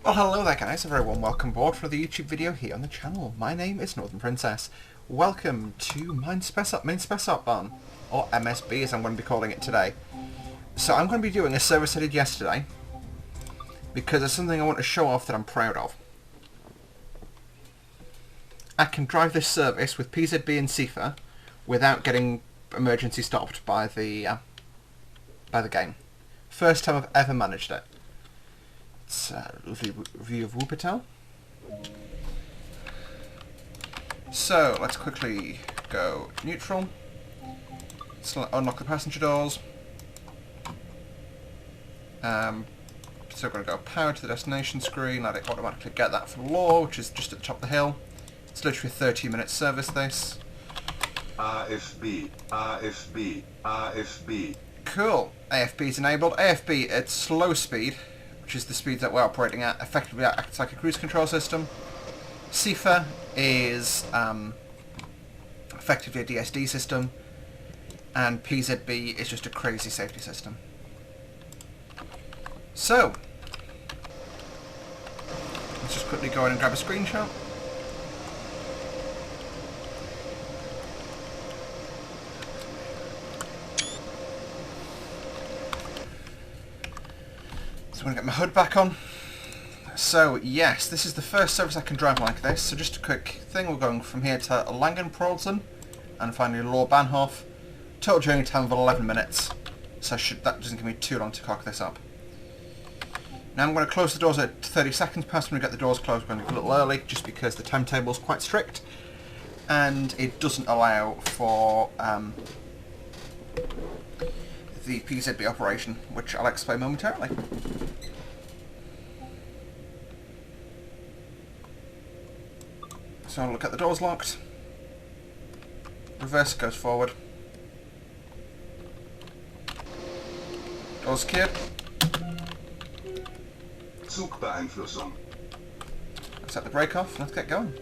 Well, hello there guys, a very warm welcome aboard for the YouTube video here on the channel. My name is Northern Princess. Welcome to Main Spessart Barn, or MSB as I'm going to be calling it today. So I'm going to be doing a service I did yesterday, because it's something I want to show off that I'm proud of. I can drive this service with PZB and CIFA without getting emergency stopped by the game. First time I've ever managed it. It's a lovely view of Wuppertal. So let's quickly go neutral. Unlock the passenger doors. So we're going to go power to the destination screen, let it automatically get that from Lohr, which is just at the top of the hill. It's literally a 30-minute service this. AFB, AFB, AFB. Cool. AFB is enabled. AFB at slow speed, which is the speed that we're operating at, effectively acts like a cruise control system. CIFA is effectively a DSD system, and PZB is just a crazy safety system. So, let's just quickly go in and grab a screenshot. So I'm going to get my hood back on. So yes, this is the first service I can drive like this. So just a quick thing, we're going from here to Langenprolsen and finally Lohr Bahnhof. Total journey time of 11 minutes. So that doesn't give me too long to cock this up. Now I'm going to close the doors at 30 seconds past. When we get the doors closed, we're going to go a little early just because the timetable is quite strict and it doesn't allow for the PZB operation, which I'll explain momentarily. So I'll look at the doors locked. Reverse goes forward. Doors secured. Zugbeeinflussung. Let's set the brake off. Let's get going.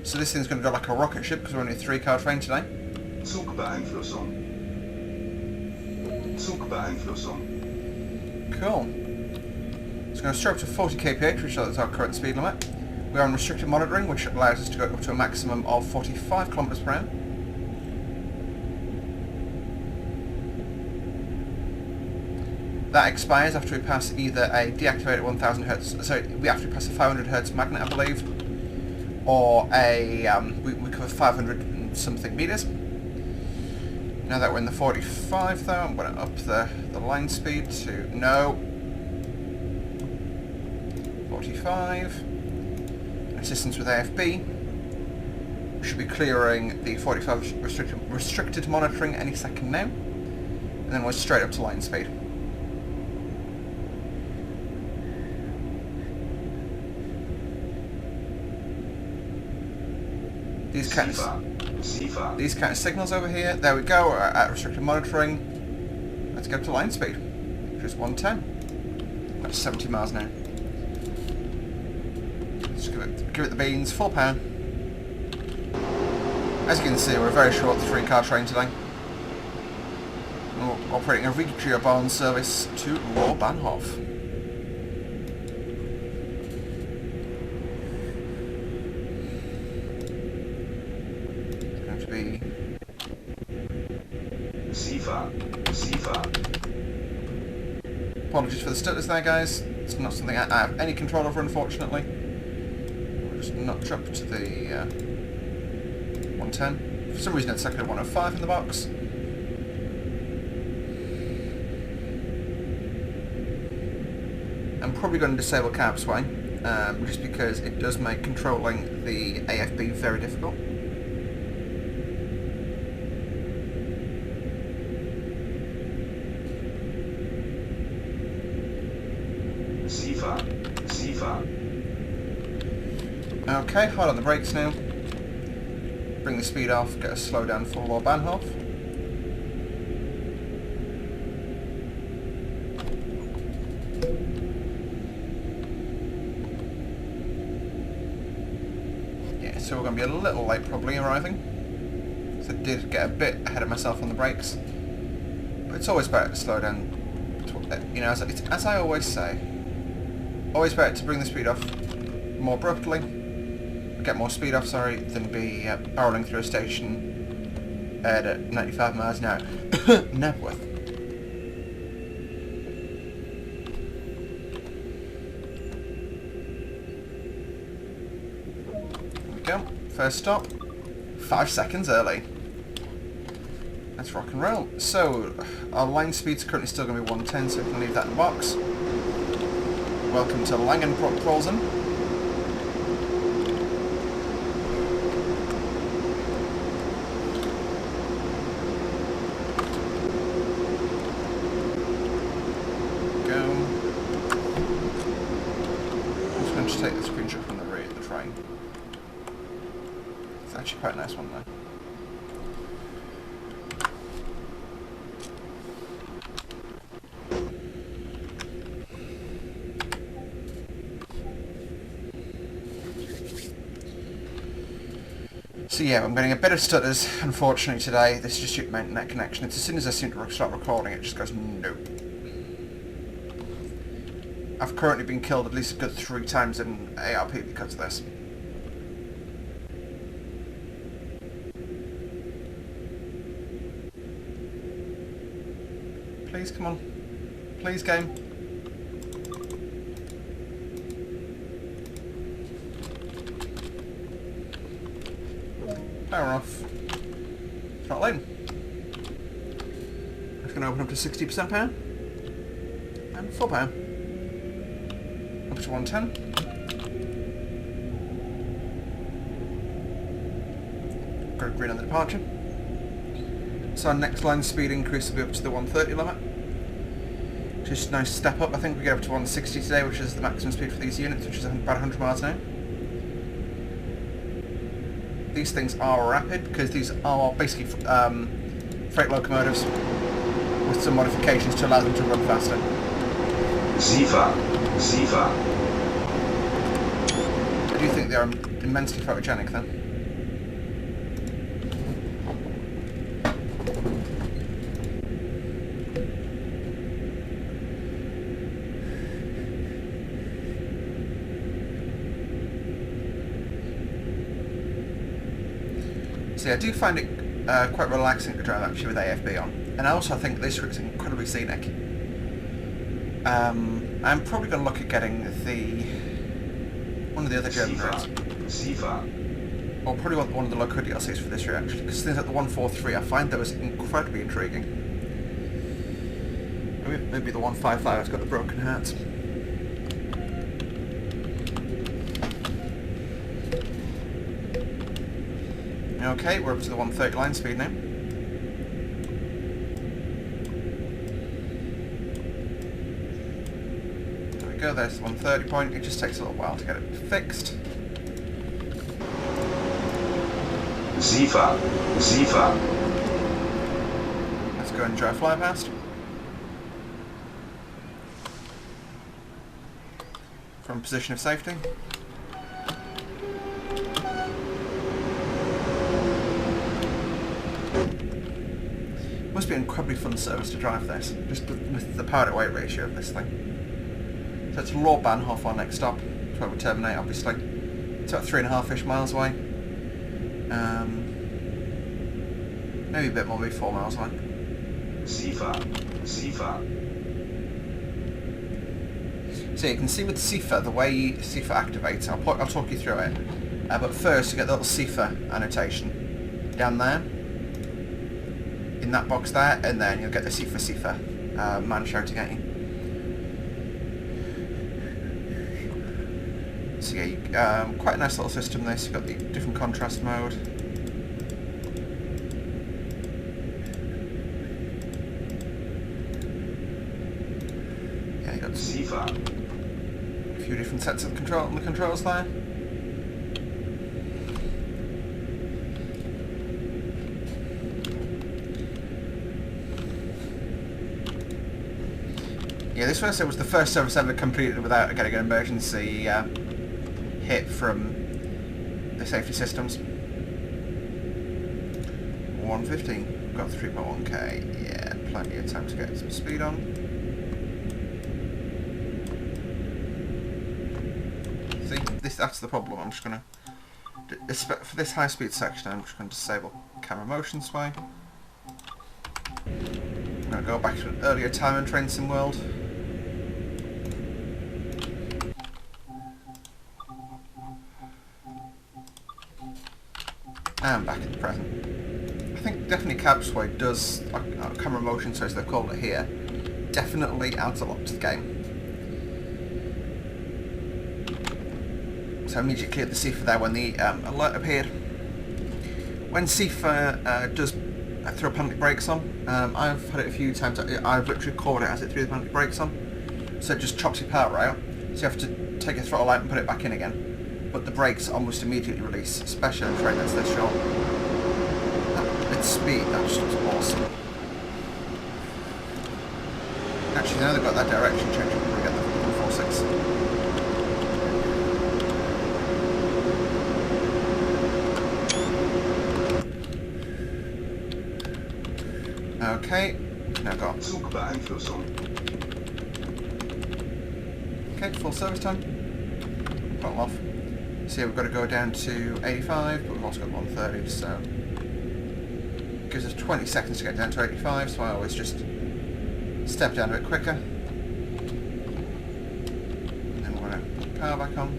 So this thing's going to go like a rocket ship because we're only a 3-car train today. Zugbeeinflussung. Zugbeeinflussung. Cool. It's going to start up to 40 kph, which is our current speed limit. We're on restricted monitoring, which allows us to go up to a maximum of 45 km per hour. That expires after we pass either a deactivated 1000 Hz, sorry, we have to pass a 500 Hz magnet, I believe, or a, we cover 500 and something meters. Now that we're in the 45 though, I'm going to up the line speed to, no, 45. Assistance with AFB. We should be clearing the 45 restricted monitoring any second now. And then we're straight up to line speed. These kind of signals over here, there we go, are at restricted monitoring. Let's go to line speed, which is 110. That's 70 miles an hour. Let's give it the beans, full power. As you can see, we're a very short 3-car train today. We're operating a Regio Bahn service to Lohr Bahnhof. Apologies for the stutters there, guys. It's not something I have any control over, unfortunately. We'll just notch up to the 110. For some reason it's second at 105 in the box. I'm probably going to disable carb sway, just because it does make controlling the AFB very difficult. Okay, hard on the brakes now. Bring the speed off, get a slow down for Lohr Bahnhof. Yeah, so we're going to be a little late probably arriving. I did get a bit ahead of myself on the brakes. But it's always better to slow down. You know, as I always say, always better to bring the speed off more abruptly, get more speed off, sorry, than be barreling through a station at 95 miles an hour. Nebworth. There we go. First stop. 5 seconds early. Let's rock and roll. So, our line speed's currently still going to be 110, so we can leave that in the box. Welcome to Langenprolsen. Go. I'm just going to take the screenshot from the rear of the train. It's actually quite a nice one though. So yeah, I'm getting a bit of stutters, unfortunately, today. This is just your internet connection. It's as soon as I seem to start recording, it just goes, nope. I've currently been killed at least a good 3 times in ARP because of this. Please, come on. Please, game. Power off. Throttle in. It's going to open up to 60% power. And full power. Up to 110. Got green on the departure. So our next line speed increase will be up to the 130 limit. Which is a nice step up. I think we get up to 160 today, which is the maximum speed for these units, which is about 100 miles an hour. These things are rapid because these are basically freight locomotives with some modifications to allow them to run faster. Sifa. I do think they are immensely photogenic though. See, I do find it quite relaxing to drive actually with AFB on, and I also think this route is incredibly scenic. I'm probably going to look at getting one of the other German routes, or probably one of the local DLCs for this route actually, because things like the 143, I find those incredibly intriguing. Maybe the 155 has got the broken hearts. Okay, we're up to the 130 line speed now. There we go, there's the 130 point. It just takes a little while to get it fixed. Sifa. Let's go and drive fly past. From position of safety. Must be an incredibly fun service to drive this, just with the power to weight ratio of this thing. So it's Lohr Bahnhof, our next stop. It's where we terminate, obviously. It's about 3.5-ish miles away. Maybe a bit more, maybe 4 miles away. Sifa. So you can see with SIFA, the way SIFA activates, I'll talk you through it. But first you get the little SIFA annotation down there. In that box there, and then you'll get the SIFA man shouting at you. So yeah, quite a nice little system this. You've got the different contrast mode. Yeah, you got Sifa. a few different sets of controls there. Yeah, this was the first service ever completed without getting an emergency hit from the safety systems. 115. We've got 3.1k. Yeah, plenty of time to get some speed on. See, that's the problem. I'm just going to... For this high-speed section, I'm just going to disable camera motion sway. I'm going to go back to an earlier time in Train Sim World. And back in the present. I think definitely cab sway does, camera motion sway as they've called it here, definitely adds a lot to the game. So I immediately cleared the CIFA there when the alert appeared. When CIFA does throw penalty brakes on, I've had it a few times, I've literally caught it as it threw the penalty brakes on, so it just chops your power out, so you have to take your throttle out and put it back in again. But the brakes almost immediately release, especially on a train that's this short. Its speed, that just looks awesome. Actually, now they've got that direction change, we'll probably get the 146. Okay, now go. Zugbeeinflussung. Okay, full service time. Well off. So yeah, we've got to go down to 85, but we've also got 130, so gives us 20 seconds to get down to 85, so I always just step down a bit quicker. And then we're going to put power back on.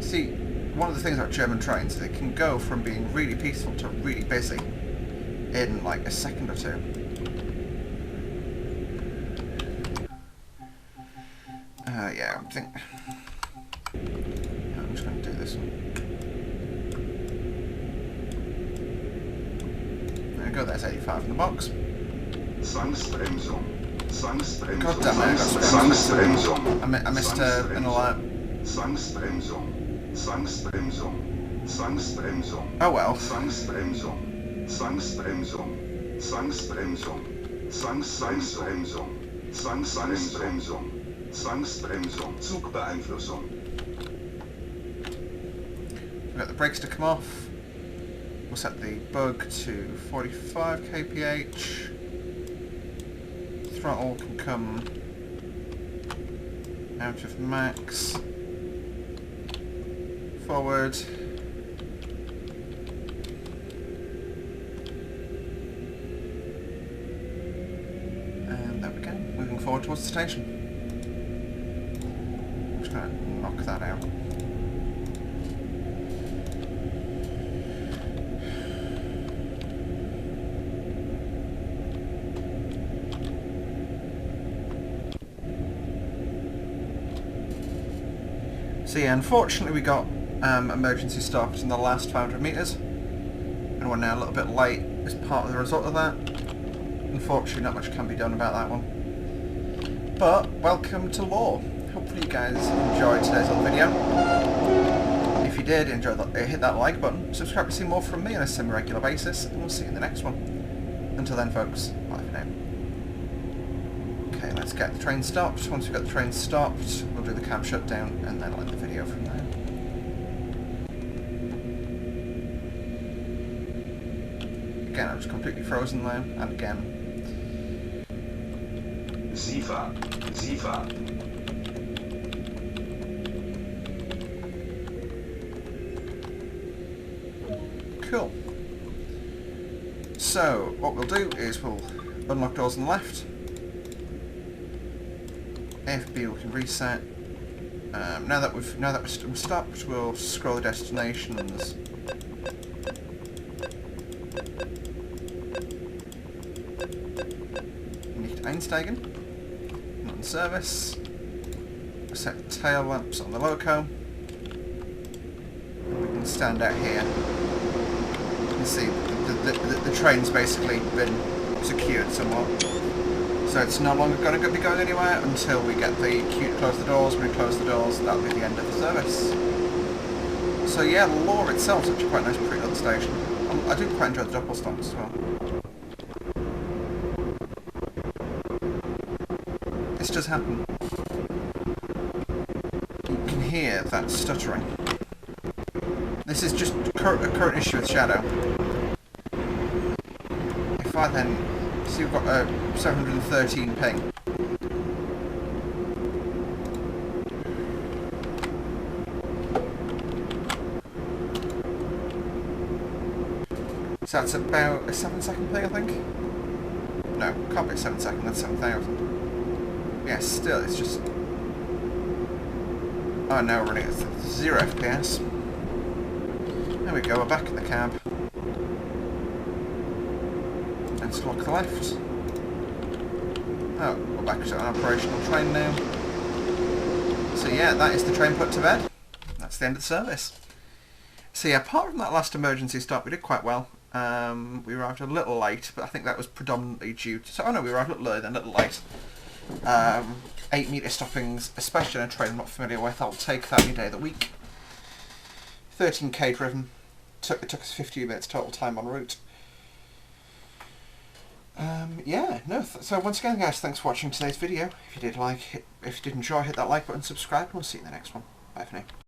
See, one of the things about German trains is they can go from being really peaceful to really busy in like a second or two. Yeah, I think I'm just going to do this one. There we go, there's 85 in the box. Zwangsbremsung. Zwangsbremsung. God damn it, I got Zwangsbremsung. I missed an alert. Zwangsbremsung. Zwangsbremsung. Zwangsbremsung. Oh well. Zwangsbremsung. Zwangsbremsung. Zwangsbremsung. Zwangsbremsung. Zwangsbremsung. Zwangsbremsung. Zugbeeinflussung. We've got the brakes to come off. We'll set the bug to 45 kph. Throttle can come out of max. Forward. And there we go. Moving forward towards the station. Just going to knock that out. So yeah, unfortunately we got emergency stopped in the last 500 metres, and we're now a little bit late as part of the result of that. Unfortunately, not much can be done about that one. But welcome to Lohr. Hopefully you guys enjoyed today's little video. If you did, hit that like button, subscribe to see more from me on a semi-regular basis, and we'll see you in the next one. Until then folks, bye for now. Okay, let's get the train stopped. Once we've got the train stopped, we'll do the cab shutdown and then end the video from there. Again, I was completely frozen there, and again. Sifa. Sifa. Cool. So, what we'll do is we'll unlock doors on the left. AFB we can reset. Now that we're stopped, we'll scroll the destinations. Nicht einsteigen. Not in service. Set tail lamps on the loco. We can stand out here. You can see the train's basically been secured somewhat. So it's no longer going to be going anywhere until we get the queue to close the doors. When we close the doors, that'll be the end of the service. So yeah, Lohr itself is actually quite a nice pretty little station. I do quite enjoy the doppelstocks as well. This does happen. You can hear that stuttering. This is just current issue with Shadow. If I then... See, we've got a 713 ping. So that's about a 7-second ping, I think? No, can't be a 7 second, that's 7,000. Yeah, still, it's just... Oh no, we're running at 0 FPS. There we go, we're back in the cab. Let's lock the left. Oh, we're back to an operational train now. So yeah, that is the train put to bed. That's the end of the service. So yeah, apart from that last emergency stop, we did quite well. We arrived a little late, but I think that was predominantly due to... Oh no, we arrived a little early then, a little late. 8 metre stoppings, especially on a train I'm not familiar with, I'll take that any day of the week. 13k driven. It took us 15 minutes total time en route. Yeah, no. So once again, guys, thanks for watching today's video. If you did enjoy, hit that like button, subscribe, and we'll see you in the next one. Bye for now.